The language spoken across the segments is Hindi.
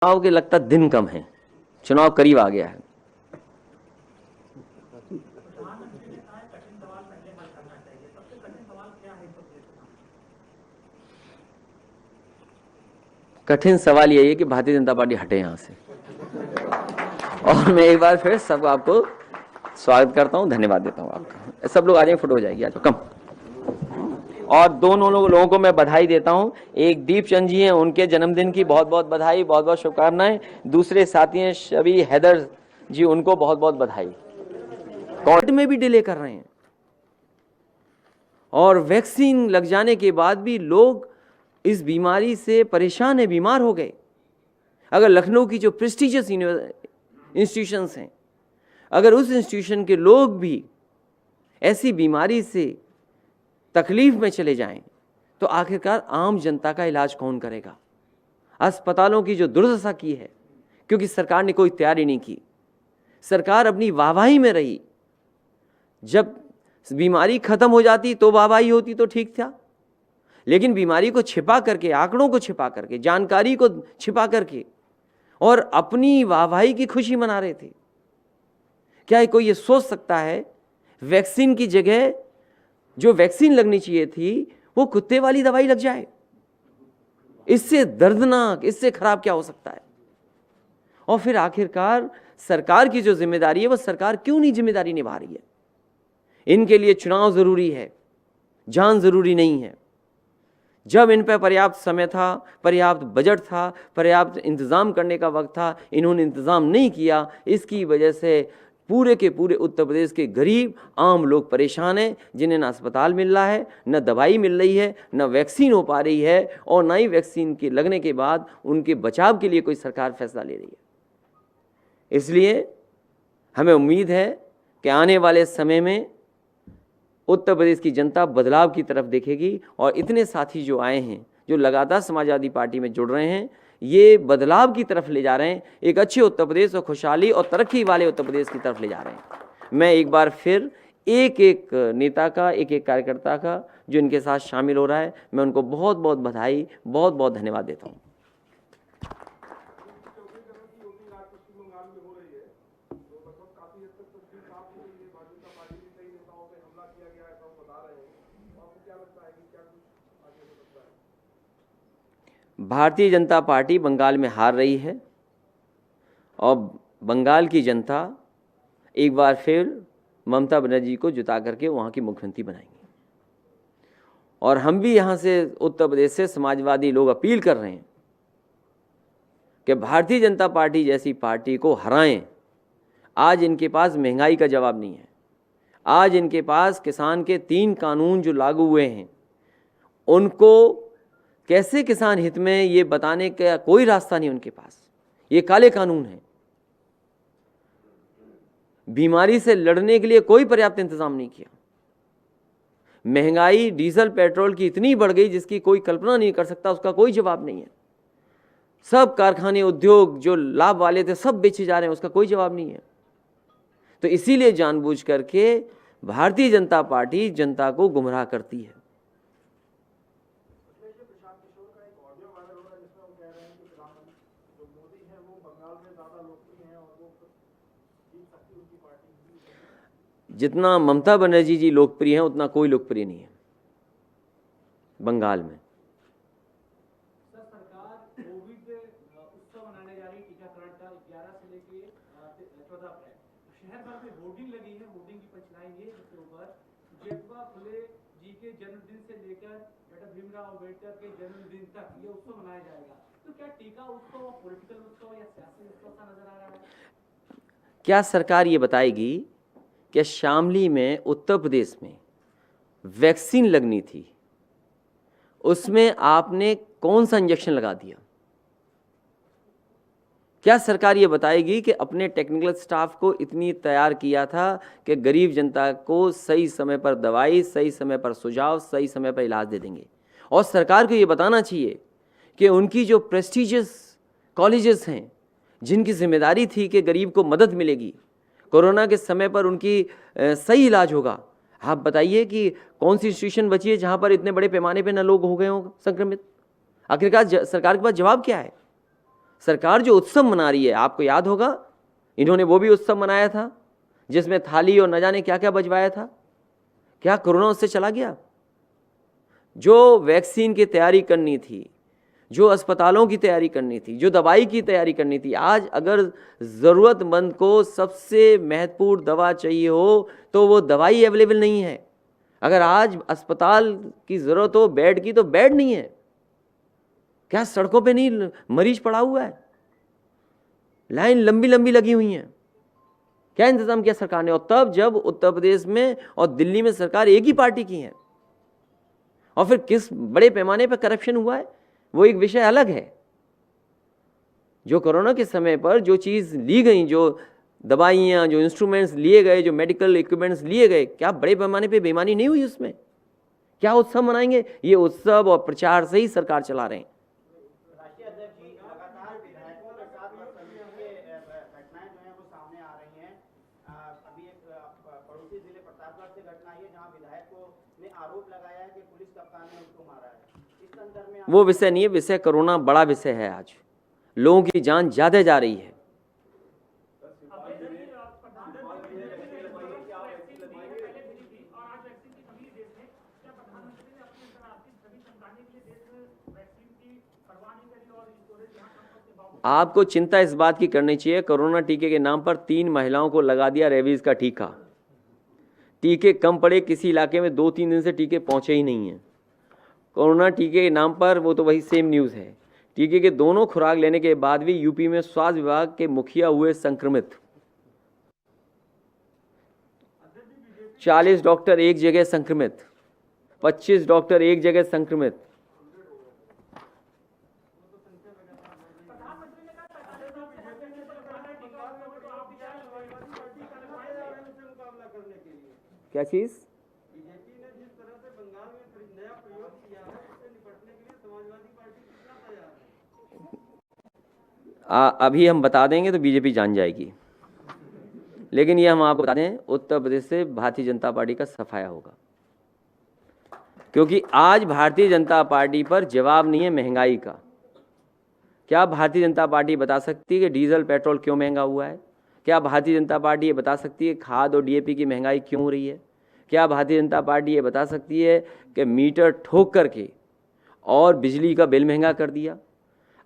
चुनाव के लगता दिन कम है, चुनाव करीब आ गया है। कठिन सवाल यही है कि भारतीय जनता पार्टी हटे यहां से। और मैं एक बार फिर सब आपको स्वागत करता हूं, धन्यवाद देता हूं आपका। सब लोग आ जाएंगे, फोटो हो जाएगी, आ जाओ कम। और दोनों लोगों को मैं बधाई देता हूं। एक दीप चंद जी हैं, उनके जन्मदिन की बहुत बहुत बधाई, बहुत बहुत शुभकामनाएं। दूसरे साथी हैं शबी हैदर जी, उनको बहुत बहुत बधाई। कोविड में भी डिले कर रहे हैं और वैक्सीन लग जाने के बाद भी लोग इस बीमारी से परेशान है, बीमार हो गए। अगर लखनऊ की जो प्रेस्टिजियस इंस्टीट्यूशंस हैं, अगर उस इंस्टीट्यूशन के लोग भी ऐसी बीमारी से तकलीफ में चले जाएं, तो आखिरकार आम जनता का इलाज कौन करेगा? अस्पतालों की जो दुर्दशा की है, क्योंकि सरकार ने कोई तैयारी नहीं की। सरकार अपनी वाहवाही में रही। जब बीमारी खत्म हो जाती तो वाहवाही होती तो ठीक था, लेकिन बीमारी को छिपा करके, आंकड़ों को छिपा करके, जानकारी को छिपा करके और अपनी वाहवाही की खुशी मना रहे थे। क्या कोई ये सोच सकता है वैक्सीन की जगह जो वैक्सीन लगनी चाहिए थी वो कुत्ते वाली दवाई लग जाए? इससे दर्दनाक, इससे खराब क्या हो सकता है? और फिर आखिरकार सरकार की जो जिम्मेदारी है, वो सरकार क्यों नहीं जिम्मेदारी निभा रही है? इनके लिए चुनाव जरूरी है, जान जरूरी नहीं है। जब इन पर पर्याप्त समय था, पर्याप्त बजट था, पर्याप्त इंतजाम करने का वक्त था, इन्होंने इंतजाम नहीं किया। इसकी वजह से पूरे के पूरे उत्तर प्रदेश के गरीब आम लोग परेशान हैं, जिन्हें ना अस्पताल मिल रहा है, न दवाई मिल रही है, न वैक्सीन हो पा रही है, और न ही वैक्सीन के लगने के बाद उनके बचाव के लिए कोई सरकार फैसला ले रही है। इसलिए हमें उम्मीद है कि आने वाले समय में उत्तर प्रदेश की जनता बदलाव की तरफ देखेगी। और इतने साथी जो आए हैं, जो लगातार समाजवादी पार्टी में जुड़ रहे हैं, ये बदलाव की तरफ ले जा रहे हैं, एक अच्छे उत्तर प्रदेश और खुशहाली और तरक्की वाले उत्तर प्रदेश की तरफ ले जा रहे हैं। मैं एक बार फिर एक एक नेता का, एक एक कार्यकर्ता का जो इनके साथ शामिल हो रहा है, मैं उनको बहुत बहुत बधाई, बहुत बहुत धन्यवाद देता हूँ। भारतीय जनता पार्टी बंगाल में हार रही है और बंगाल की जनता एक बार फिर ममता बनर्जी को जिता करके वहाँ की मुख्यमंत्री बनाएंगे। और हम भी यहाँ से उत्तर प्रदेश से समाजवादी लोग अपील कर रहे हैं कि भारतीय जनता पार्टी जैसी पार्टी को हराएं। आज इनके पास महंगाई का जवाब नहीं है, आज इनके पास किसान के 3 कानून जो लागू हुए हैं उनको कैसे किसान हित में ये बताने का कोई रास्ता नहीं उनके पास। ये काले कानून हैं। बीमारी से लड़ने के लिए कोई पर्याप्त इंतजाम नहीं किया। महंगाई डीजल पेट्रोल की इतनी बढ़ गई जिसकी कोई कल्पना नहीं कर सकता, उसका कोई जवाब नहीं है। सब कारखाने, उद्योग जो लाभ वाले थे सब बेचे जा रहे हैं, उसका कोई जवाब नहीं है। तो इसीलिए जानबूझ करके भारतीय जनता पार्टी जनता को गुमराह करती है। जितना ममता बनर्जी जी लोकप्रिय हैं उतना कोई लोकप्रिय नहीं है बंगाल में। सर, सरकार कोविड उत्सव मनाने जा रही है, टीकाकरण का 11 से लेके 14 अप्रैल। शहर भर में होर्डिंग लगी है, होर्डिंग की पंचलाइन ये जिसके ऊपर ज्योतिबा फुले जी के जन्मदिन से लेकर डॉक्टर भीमराव अम्बेडकर के जन्मदिन तक ये उत्सव मनाया जाएगा। तो क्या टीका उत्सव पॉलिटिकल उत्सव या सियासी उत्सव सा नजर आ रहा है? क्या सरकार ये बताएगी कि शामली में उत्तर प्रदेश में वैक्सीन लगनी थी, उसमें आपने कौन सा इंजेक्शन लगा दिया? क्या सरकार ये बताएगी कि अपने टेक्निकल स्टाफ को इतनी तैयार किया था कि गरीब जनता को सही समय पर दवाई, सही समय पर सुझाव, सही समय पर इलाज दे देंगे? और सरकार को ये बताना चाहिए कि उनकी जो प्रेस्टिजियस कॉलेजेस हैं, जिनकी जिम्मेदारी थी कि गरीब को मदद मिलेगी, कोरोना के समय पर उनकी सही इलाज होगा, आप बताइए कि कौन सी इंस्टीट्यूशन बची है जहां पर इतने बड़े पैमाने पे न लोग हो गए हों संक्रमित? आखिरकार सरकार के पास जवाब क्या है? सरकार जो उत्सव मना रही है, आपको याद होगा इन्होंने वो भी उत्सव मनाया था जिसमें थाली और न जाने क्या क्या बजवाया था। क्या कोरोना उससे चला गया? जो वैक्सीन की तैयारी करनी थी, जो अस्पतालों की तैयारी करनी थी, जो दवाई की तैयारी करनी थी, आज अगर ज़रूरतमंद को सबसे महत्वपूर्ण दवा चाहिए हो तो वो दवाई अवेलेबल नहीं है। अगर आज अस्पताल की ज़रूरत हो बेड की तो बेड नहीं है। क्या सड़कों पे नहीं मरीज पड़ा हुआ है? लाइन लंबी लंबी लगी हुई है। क्या इंतजाम किया सरकार ने? और तब जब उत्तर प्रदेश में और दिल्ली में सरकार एक ही पार्टी की है, और फिर किस बड़े पैमाने पर करप्शन हुआ है वो एक विषय अलग है। जो कोरोना के समय पर जो चीज़ ली गई, जो दवाइयाँ, जो इंस्ट्रूमेंट्स लिए गए, जो मेडिकल इक्विपमेंट्स लिए गए, क्या बड़े पैमाने पे बेईमानी नहीं हुई उसमें? क्या उत्सव मनाएंगे? ये उत्सव और प्रचार से ही सरकार चला रहे हैं। राष्ट्रीय अध्यक्ष जी, लगातार विधायकों के साथ बदतमीजी की घटनाएं जो हैं वो सामने आ रही हैं। अभी एक पड़ोसी जिले प्रतापगढ़ से घटना आई है जहां विधायकों ने आरोप लगाया है कि पुलिस कप्तान ने उसको मारा है। इस संदर्भ में वो विषय नहीं है, विषय कोरोना बड़ा विषय है। आज लोगों की जान ज्यादा जा रही है। आपको चिंता इस बात की करनी चाहिए, कोरोना टीके के नाम पर 3 महिलाओं को लगा दिया रेबीज का टीका। टीके कम पड़े, किसी इलाके में 2-3 दिन से टीके पहुंचे ही नहीं हैं। कोरोना टीके के नाम पर वो तो वही सेम न्यूज़ है। टीके के दोनों खुराक लेने के बाद भी यूपी में स्वास्थ्य विभाग के मुखिया हुए संक्रमित। 40 डॉक्टर एक जगह संक्रमित, 25 डॉक्टर एक जगह संक्रमित। क्या चीज? बीजेपी ने जिस तरह से बंगाल में नया प्रयोग किया है उससे निपटने के लिए समाजवादी पार्टी कितना तैयार है? अभी हम बता देंगे तो बीजेपी जान जाएगी, लेकिन ये हम आपको बता दें, उत्तर प्रदेश से भारतीय जनता पार्टी का सफाया होगा। क्योंकि आज भारतीय जनता पार्टी पर जवाब नहीं है महंगाई का। क्या भारतीय जनता पार्टी बता सकती है कि डीजल पेट्रोल क्यों महंगा हुआ है? क्या भारतीय जनता पार्टी ये बता सकती है खाद और डीएपी की महंगाई क्यों हो रही है? क्या भारतीय जनता पार्टी ये बता सकती है कि मीटर ठोक करके और बिजली का बिल महंगा कर दिया?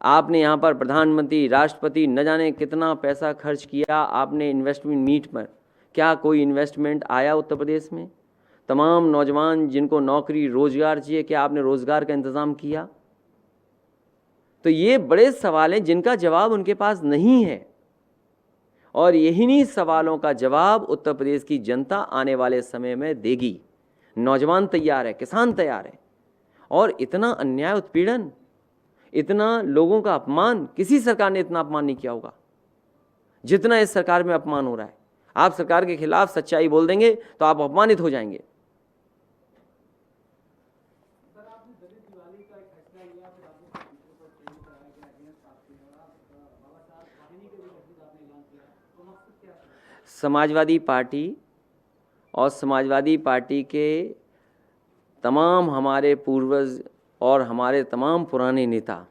आपने यहाँ पर प्रधानमंत्री, राष्ट्रपति न जाने कितना पैसा खर्च किया आपने इन्वेस्टमेंट मीट पर। क्या कोई इन्वेस्टमेंट आया उत्तर प्रदेश में? तमाम नौजवान जिनको नौकरी रोजगार चाहिए, क्या आपने रोजगार का इंतज़ाम किया? तो ये बड़े सवाल हैं जिनका जवाब उनके पास नहीं है, और यही सवालों का जवाब उत्तर प्रदेश की जनता आने वाले समय में देगी। नौजवान तैयार है, किसान तैयार है, और इतना अन्याय, उत्पीड़न, इतना लोगों का अपमान, किसी सरकार ने इतना अपमान नहीं किया होगा जितना इस सरकार में अपमान हो रहा है। आप सरकार के खिलाफ सच्चाई बोल देंगे तो आप अपमानित हो जाएंगे। समाजवादी पार्टी और समाजवादी पार्टी के तमाम हमारे पूर्वज और हमारे तमाम पुराने नेता,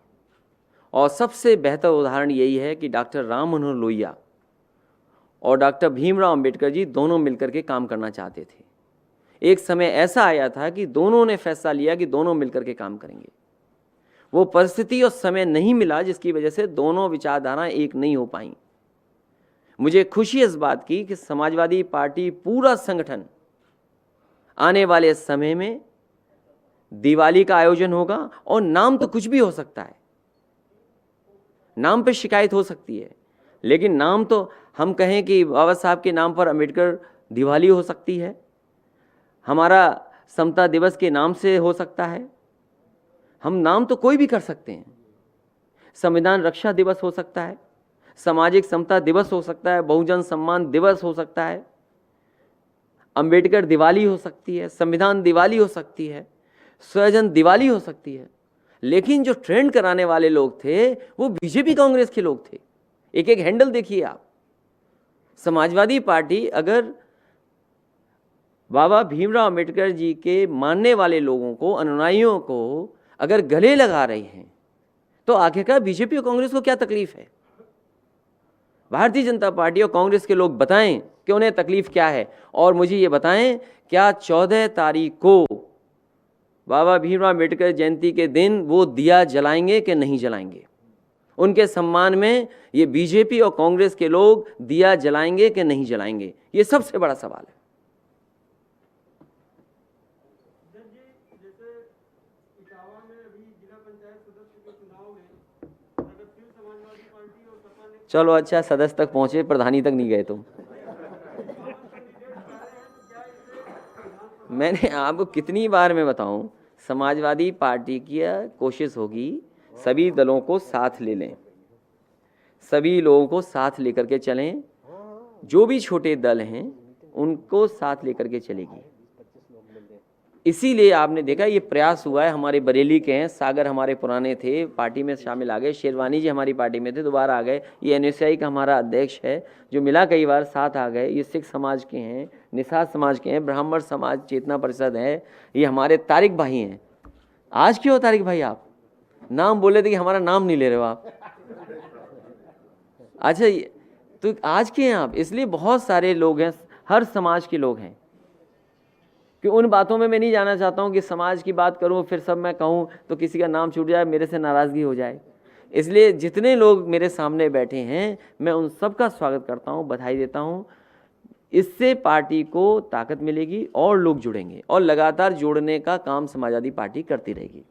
और सबसे बेहतर उदाहरण यही है कि डॉक्टर राम मनोहर लोहिया और डॉक्टर भीमराव अंबेडकर जी दोनों मिलकर के काम करना चाहते थे। एक समय ऐसा आया था कि दोनों ने फैसला लिया कि दोनों मिलकर के काम करेंगे। वो परिस्थिति और समय नहीं मिला जिसकी वजह से दोनों विचारधाराएं एक नहीं हो पाई। मुझे खुशी इस बात की कि समाजवादी पार्टी पूरा संगठन आने वाले समय में दिवाली का आयोजन होगा, और नाम तो कुछ भी हो सकता है, नाम पे शिकायत हो सकती है, लेकिन नाम तो हम कहें कि बाबा साहब के नाम पर अंबेडकर दिवाली हो सकती है, हमारा समता दिवस के नाम से हो सकता है, हम नाम तो कोई भी कर सकते हैं। संविधान रक्षा दिवस हो सकता है, सामाजिक समता दिवस हो सकता है, बहुजन सम्मान दिवस हो सकता है, अंबेडकर दिवाली हो सकती है, संविधान दिवाली हो सकती है, स्वजन दिवाली हो सकती है। लेकिन जो ट्रेंड कराने वाले लोग थे वो बीजेपी कांग्रेस के लोग थे। एक एक हैंडल देखिए आप। समाजवादी पार्टी अगर बाबा भीमराव अंबेडकर जी के मानने वाले लोगों को, अनुयायियों को अगर गले लगा रही हैं, तो आखिरकार बीजेपी और कांग्रेस को क्या तकलीफ है? भारतीय जनता पार्टी और कांग्रेस के लोग बताएं कि उन्हें तकलीफ क्या है, और मुझे ये बताएं, क्या 14 तारीख को बाबा भीमराव अम्बेडकर जयंती के दिन वो दिया जलाएंगे कि नहीं जलाएंगे? उनके सम्मान में ये बीजेपी और कांग्रेस के लोग दिया जलाएंगे कि नहीं जलाएंगे? ये सबसे बड़ा सवाल है। चलो अच्छा, सदस्य तक पहुंचे, प्रधानी तक नहीं गए तुम। मैंने आपको कितनी बार मैं बताऊं, समाजवादी पार्टी की कोशिश होगी सभी दलों को साथ ले लें, सभी लोगों को साथ लेकर के चलें, जो भी छोटे दल हैं उनको साथ लेकर के चलेगी। इसीलिए आपने देखा ये प्रयास हुआ है। हमारे बरेली के हैं, सागर हमारे पुराने थे, पार्टी में शामिल आ गए, शेरवानी जी हमारी पार्टी में थे, दोबारा आ गए। ये NSI का हमारा अध्यक्ष है जो मिला कई बार, साथ आ गए। ये सिख समाज के हैं, निषाद समाज के हैं, ब्राह्मण समाज चेतना परिषद है, ये हमारे तारिक भाई हैं। आज क्यों तारिक भाई आप नाम बोले थे कि हमारा नाम नहीं ले रहे हो आप? अच्छा, तो आज के हैं आप, इसलिए बहुत सारे लोग हैं, हर समाज के लोग हैं। कि उन बातों में मैं नहीं जाना चाहता हूं कि समाज की बात करूं फिर सब मैं कहूं तो किसी का नाम छूट जाए, मेरे से नाराज़गी हो जाए। इसलिए जितने लोग मेरे सामने बैठे हैं मैं उन सब का स्वागत करता हूं, बधाई देता हूं। इससे पार्टी को ताकत मिलेगी और लोग जुड़ेंगे, और लगातार जोड़ने का काम समाजवादी पार्टी करती रहेगी।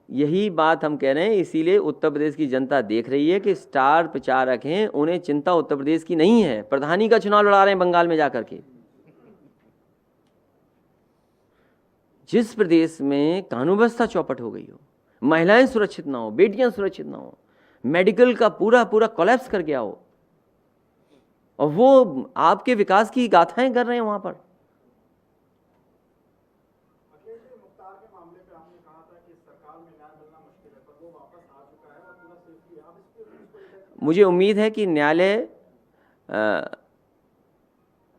यही बात हम कह रहे हैं, इसीलिए उत्तर प्रदेश की जनता देख रही है कि स्टार प्रचारक हैं, उन्हें चिंता उत्तर प्रदेश की नहीं है। प्रधानी का चुनाव लड़ा रहे हैं बंगाल में जाकर के। जिस प्रदेश में कानून व्यवस्था चौपट हो गई हो, महिलाएं सुरक्षित ना हो, बेटियां सुरक्षित ना हो, मेडिकल का पूरा कोलैप्स कर गया हो, और वो आपके विकास की गाथाएं कर रहे हैं वहां पर। मुझे उम्मीद है कि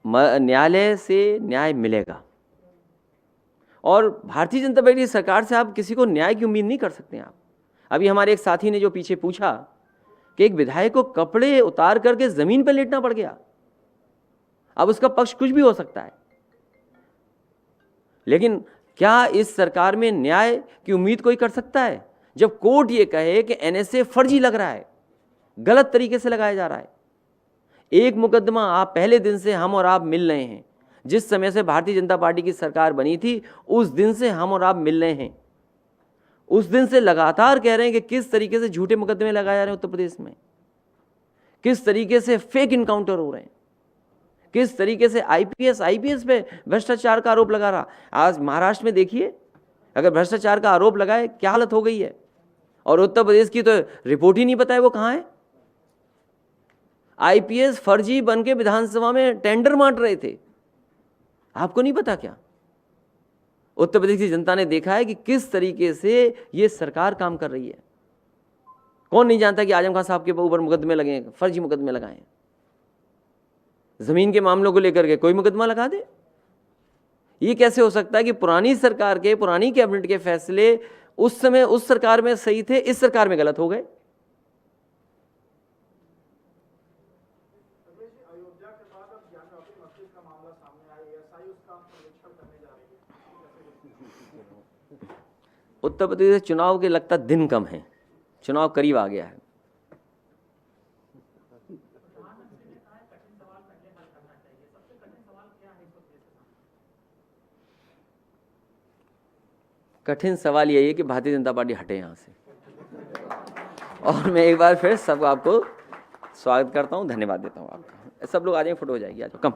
न्यायालय से न्याय मिलेगा, और भारतीय जनता पार्टी सरकार से आप किसी को न्याय की उम्मीद नहीं कर सकते आप। अभी हमारे एक साथी ने जो पीछे पूछा कि एक विधायक को कपड़े उतार करके जमीन पर लेटना पड़ गया। अब उसका पक्ष कुछ भी हो सकता है, लेकिन क्या इस सरकार में न्याय की उम्मीद कोई कर सकता है जब कोर्ट ये कहे कि NSA फर्जी लग रहा है, गलत तरीके से लगाया जा रहा है? एक मुकदमा आप पहले दिन से हम और आप मिल रहे हैं, जिस समय से भारतीय जनता पार्टी की सरकार बनी थी उस दिन से हम और आप मिल रहे हैं। उस दिन से लगातार कह रहे हैं कि किस तरीके से झूठे मुकदमे लगाए जा रहे हैं उत्तर प्रदेश में, किस तरीके से फेक इनकाउंटर हो रहे हैं, किस तरीके से IPS पे भ्रष्टाचार का आरोप लगा रहा। आज महाराष्ट्र में देखिए, अगर भ्रष्टाचार का आरोप लगाए क्या हालत हो गई है, और उत्तर प्रदेश की तो रिपोर्ट ही नहीं पता है वो कहाँ है। IPS फर्जी बन के विधानसभा में टेंडर बांट रहे थे, आपको नहीं पता क्या? उत्तर प्रदेश की जनता ने देखा है कि किस तरीके से ये सरकार काम कर रही है। कौन नहीं जानता कि आजम खान साहब के ऊपर मुकदमे लगे हैं, फर्जी मुकदमे लगाए हैं। जमीन के मामलों को लेकर के कोई मुकदमा लगा दे। ये कैसे हो सकता है कि पुरानी सरकार के, पुरानी कैबिनेट के फैसले उस समय उस सरकार में सही थे, इस सरकार में गलत हो गए? उत्तर प्रदेश में चुनाव के लगता दिन कम है, चुनाव करीब आ गया है। कठिन सवाल यही है कि भारतीय जनता पार्टी हटे यहाँ से। और मैं एक बार फिर सब आपको स्वागत करता हूँ, धन्यवाद देता हूँ आपका। सब लोग आ जाएंगे, फोटो हो जाएगी, आ जाओ कम।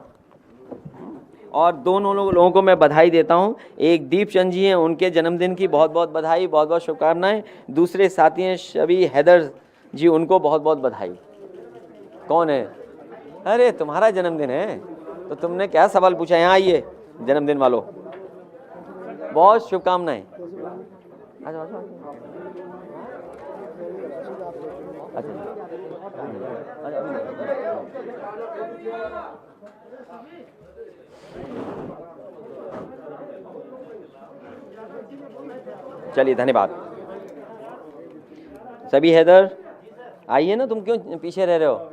और दोनों लोगों को मैं बधाई देता हूं। एक दीपचंद जी हैं, उनके जन्मदिन की बहुत बहुत बधाई, बहुत बहुत शुभकामनाएं। दूसरे साथी हैं शबी हैदर जी, उनको बहुत बहुत बधाई। कौन है? अरे तुम्हारा जन्मदिन है तो तुमने क्या सवाल पूछा? यहाँ आइए जन्मदिन वालों, बहुत शुभकामनाएं। अच्छा चलिए धन्यवाद। सभी हैदर आइए ना, तुम क्यों पीछे रह रहे हो?